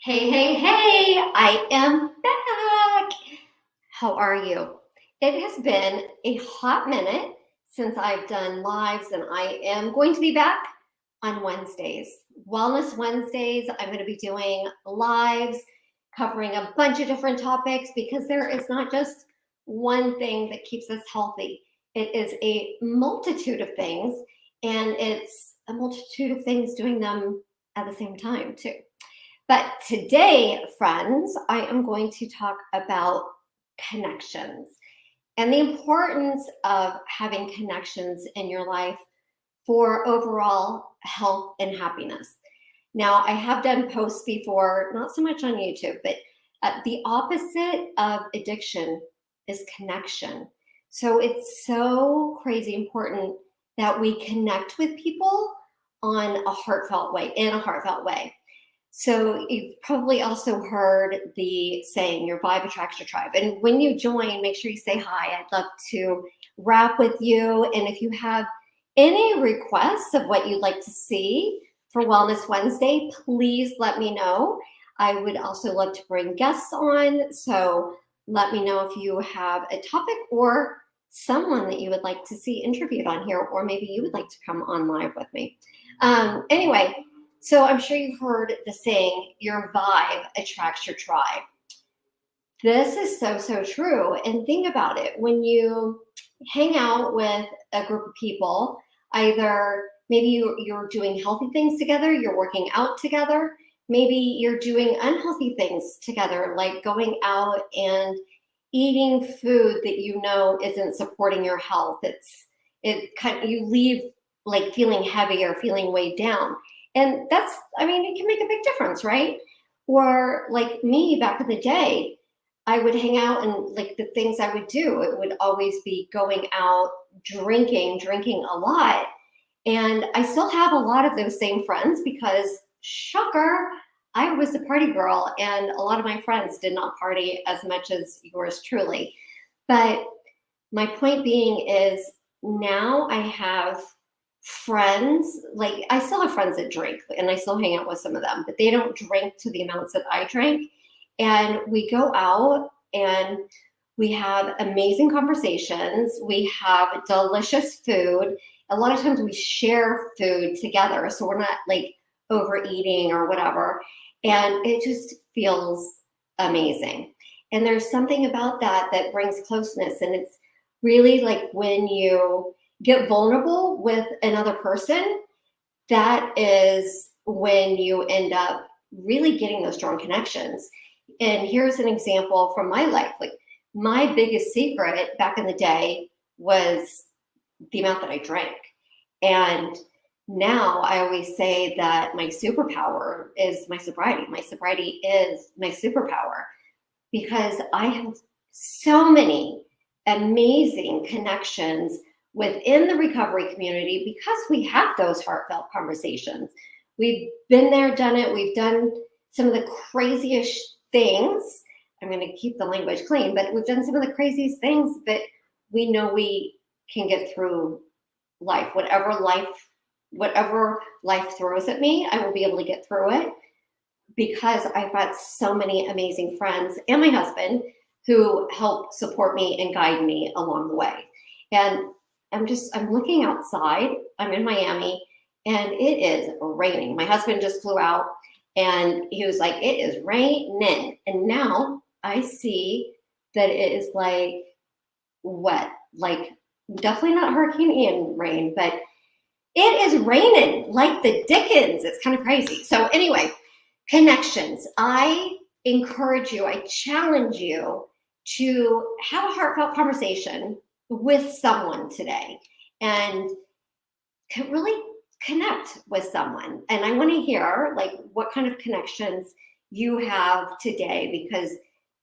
Hey, hey, hey, I am back. How are you? It has been a hot minute since I've done lives, and I am going to be back on Wednesdays. Wellness Wednesdays, I'm going to be doing lives covering a bunch of different topics because there is not just one thing that keeps us healthy. It is a multitude of things, and it's a multitude of things doing them at the same time, too. But today, friends, I am going to talk about connections and the importance of having connections in your life for overall health and happiness. Now, I have done posts before, not so much on YouTube, but the opposite of addiction is connection. So it's so crazy important that we connect with people on a heartfelt way, in a heartfelt way. So you've probably also heard the saying, your vibe attracts your tribe. And when you join, make sure you say hi. I'd love to rap with you. And if you have any requests of what you'd like to see for Wellness Wednesday, please let me know. I would also love to bring guests on. So let me know if you have a topic or someone that you would like to see interviewed on here, or maybe you would like to come on live with me. Anyway, so I'm sure you've heard the saying, your vibe attracts your tribe. This is so, so true. And think about it. When you hang out with a group of people, either maybe you're doing healthy things together, you're working out together, maybe you're doing unhealthy things together, like going out and eating food that you know isn't supporting your health. You leave like feeling heavy or feeling weighed down. And it can make a big difference, right? Or like me back in the day, I would hang out and like the things I would do, it would always be going out, drinking a lot. And I still have a lot of those same friends because, shocker, I was a party girl and a lot of my friends did not party as much as yours truly. But my point being is now I have friends, like I still have friends that drink and I still hang out with some of them, but they don't drink to the amounts that I drink. And we go out and we have amazing conversations. We have delicious food. A lot of times we share food together, so we're not like overeating or whatever. And it just feels amazing. And there's something about that that brings closeness. And it's really like when you get vulnerable with another person, that is when you end up really getting those strong connections. And here's an example from my life. Like my biggest secret back in the day was the amount that I drank. And now I always say that my superpower is my sobriety. My sobriety is my superpower because I have so many amazing connections within the recovery community because we have those heartfelt conversations. We've been there, done it. We've done some of the craziest things. I'm going to keep the language clean, but we've done some of the craziest things, but we know we can get through life. Whatever life throws at me, I will be able to get through it because I've got so many amazing friends and my husband who help support me and guide me along the way. And I'm looking outside. I'm in Miami and it is raining. My husband just flew out and he was like, it is raining. And now I see that it is like wet, like definitely not Hurricane Ian rain, but it is raining like the Dickens. It's kind of crazy. So anyway, connections. I encourage you, I challenge you to have a heartfelt conversation with someone today and can really connect with someone. And I want to hear like what kind of connections you have today, because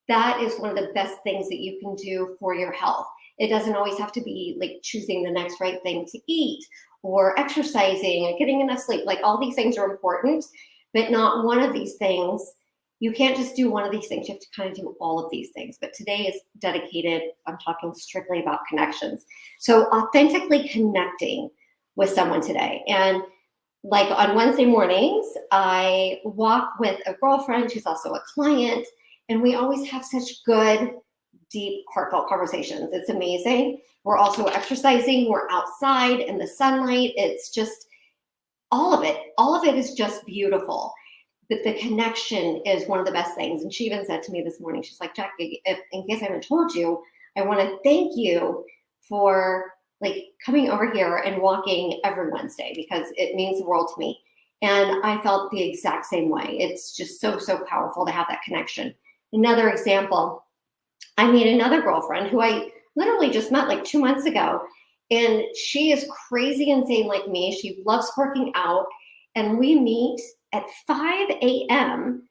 that is one of the best things that you can do for your health. It doesn't always have to be like choosing the next right thing to eat or exercising and getting enough sleep. Like all these things are important, but not one of these things. You can't just do one of these things. You have to kind of do all of these things. But today is dedicated, I'm talking strictly about connections. So authentically connecting with someone today. And like on Wednesday mornings, I walk with a girlfriend. She's also a client. And we always have such good, deep, heartfelt conversations. It's amazing. We're also exercising. We're outside in the sunlight. It's just all of it. All of it is just beautiful. But the connection is one of the best things. And she even said to me this morning, she's like, Jackie, in case I haven't told you, I want to thank you for like coming over here and walking every Wednesday because it means the world to me. And I felt the exact same way. It's just so, so powerful to have that connection. Another example, I made another girlfriend who I literally just met like 2 months ago. And she is crazy insane like me. She loves working out. And we meet at 5 a.m.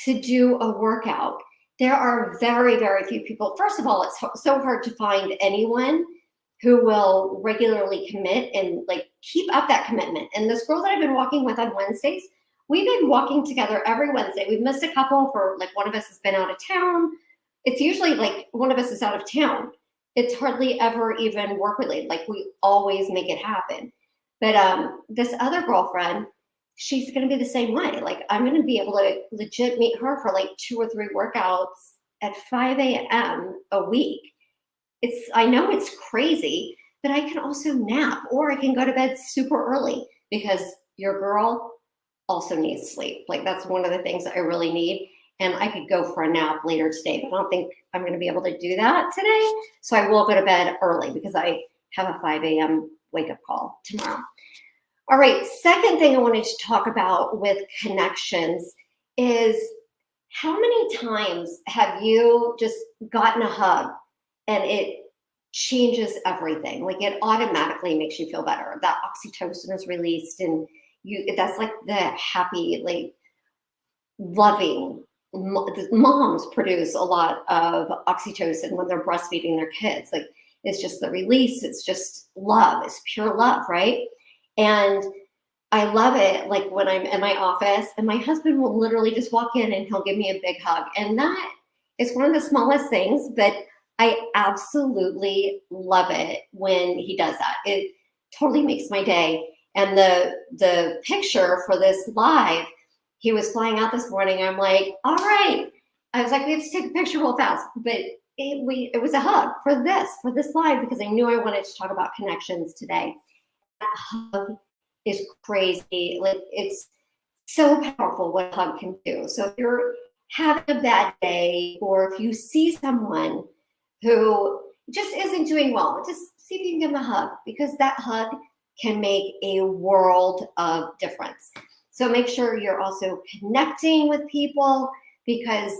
to do a workout. There are very, very few people. First of all, it's so hard to find anyone who will regularly commit and like keep up that commitment. And this girl that I've been walking with on Wednesdays, we've been walking together every Wednesday. We've missed a couple for like one of us has been out of town. It's usually like one of us is out of town. It's hardly ever even work related. Like we always make it happen. But this other girlfriend, she's going to be the same way. Like I'm going to be able to legit meet her for like 2 or 3 workouts at 5 a.m. a week. I know it's crazy, but I can also nap or I can go to bed super early because your girl also needs sleep. Like that's one of the things that I really need. And I could go for a nap later today, but I don't think I'm going to be able to do that today. So I will go to bed early because I have a 5 a.m. wake up call tomorrow. All right, second thing I wanted to talk about with connections is how many times have you just gotten a hug and it changes everything? Like it automatically makes you feel better. That oxytocin is released and that's like the happy, like loving. Moms produce a lot of oxytocin when they're breastfeeding their kids. Like it's just the release. It's just love. It's pure love, right? And I love it. Like when I'm in my office and my husband will literally just walk in and he'll give me a big hug. And that is one of the smallest things, but I absolutely love it when he does that. It totally makes my day. And the picture for this live, he was flying out this morning. I'm like, all right. I was like, we have to take a picture real fast. But it was a hug for this live because I knew I wanted to talk about connections today. That hug is crazy. Like it's so powerful what a hug can do. So if you're having a bad day or if you see someone who just isn't doing well, just see if you can give them a hug because that hug can make a world of difference. So make sure you're also connecting with people because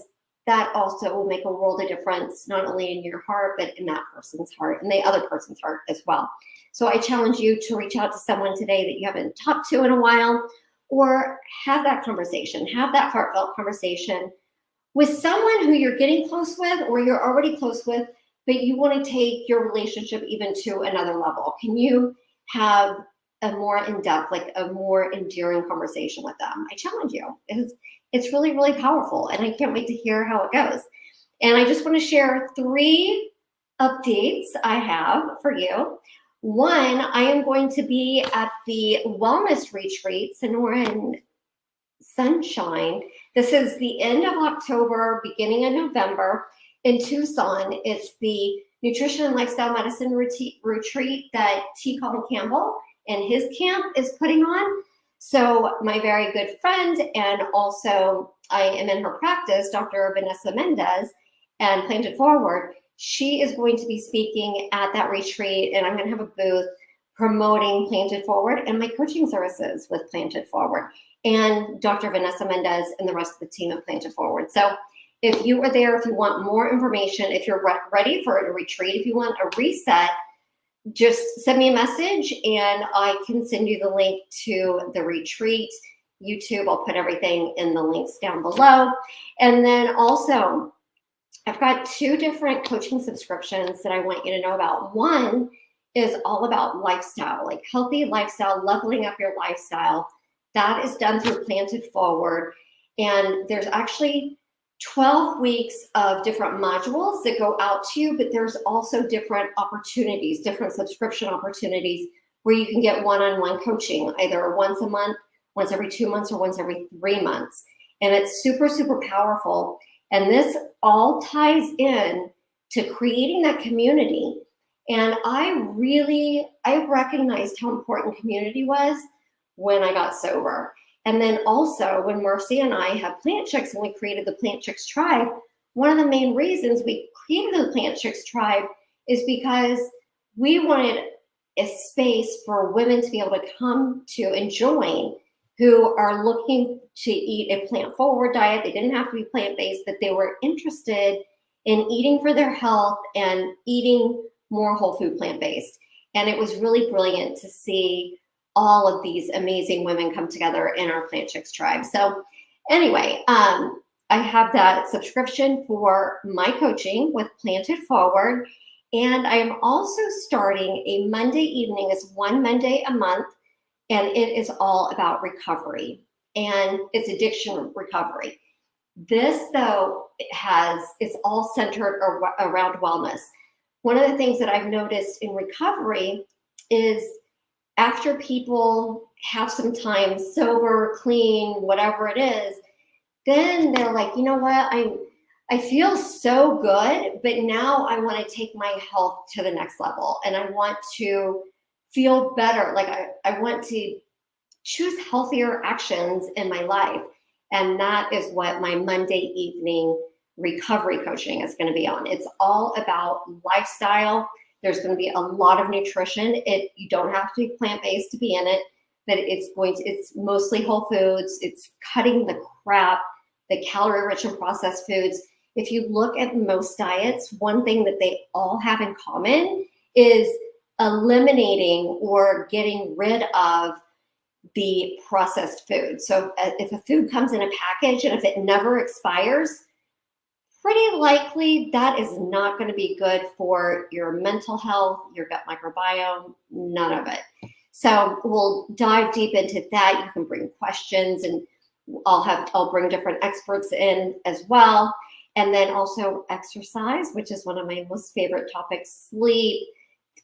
that also will make a world of difference, not only in your heart, but in that person's heart and the other person's heart as well. So I challenge you to reach out to someone today that you haven't talked to in a while or have that conversation, have that heartfelt conversation with someone who you're getting close with or you're already close with, but you want to take your relationship even to another level. Can you have a more in-depth, like a more endearing conversation with them? I challenge you. It's really, really powerful. And I can't wait to hear how it goes. And I just want to share 3 updates I have for you. One, I am going to be at the Wellness Retreat, Sonora and Sunshine. This is the end of October, beginning of November in Tucson. It's the Nutrition and Lifestyle Medicine retreat that T. Colin Campbell and his camp is putting on. So my very good friend, and also I am in her practice, Dr. Vanessa Mendez, and Plant It Forward, she is going to be speaking at that retreat, and I'm going to have a booth promoting Plant It Forward and my coaching services with Plant It Forward, and Dr. Vanessa Mendez and the rest of the team at Plant It Forward. So if you are there, if you want more information, if you're ready for a retreat, if you want a reset, just send me a message and I can send you the link to the retreat. YouTube, I'll put everything in the links down below. And then also, I've got 2 different coaching subscriptions that I want you to know about. One is all about lifestyle, like healthy lifestyle, leveling up your lifestyle. That is done through Plant It Forward. And there's actually 12 weeks of different modules that go out to you, but there's also different opportunities, different subscription opportunities where you can get one-on-one coaching, either once a month once every 2 months or once every 3 months. And it's super, super powerful. And this all ties in to creating that community. And I recognized how important community was when I got sober. And then also when Marcy and I had Plant Chicks and we created the Plant Chicks Tribe, one of the main reasons we created the Plant Chicks Tribe is because we wanted a space for women to be able to come to and join who are looking to eat a plant-forward diet. They didn't have to be plant-based, but they were interested in eating for their health and eating more whole food plant-based. And it was really brilliant to see all of these amazing women come together in our Plant Chicks Tribe. So anyway, I have that subscription for my coaching with Planted Forward. And I am also starting a Monday evening. It's one Monday a month, and it is all about recovery, and it's addiction recovery. This, though, it's all centered around wellness. One of the things that I've noticed in recovery is after people have some time sober, clean, whatever it is, then they're like, you know what, I feel so good, but now I want to take my health to the next level, and I want to feel better. Like I want to choose healthier actions in my life. And that is what my Monday evening recovery coaching is going to be on. It's all about lifestyle. There's going to be a lot of nutrition. You don't have to be plant-based to be in it, but it's mostly whole foods. It's cutting the crap, the calorie-rich and processed foods. If you look at most diets, one thing that they all have in common is eliminating or getting rid of the processed food. So if a food comes in a package and if it never expires, pretty likely that is not going to be good for your mental health, your gut microbiome, none of it. So we'll dive deep into that. You can bring questions, and I'll bring different experts in as well. And then also exercise, which is one of my most favorite topics, sleep,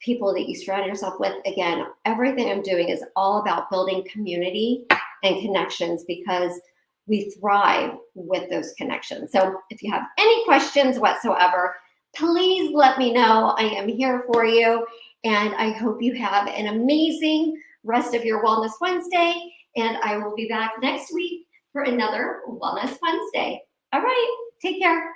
people that you surround yourself with. Again, everything I'm doing is all about building community and connections because we thrive with those connections. So if you have any questions whatsoever, please let me know. I am here for you. And I hope you have an amazing rest of your Wellness Wednesday. And I will be back next week for another Wellness Wednesday. All right, take care.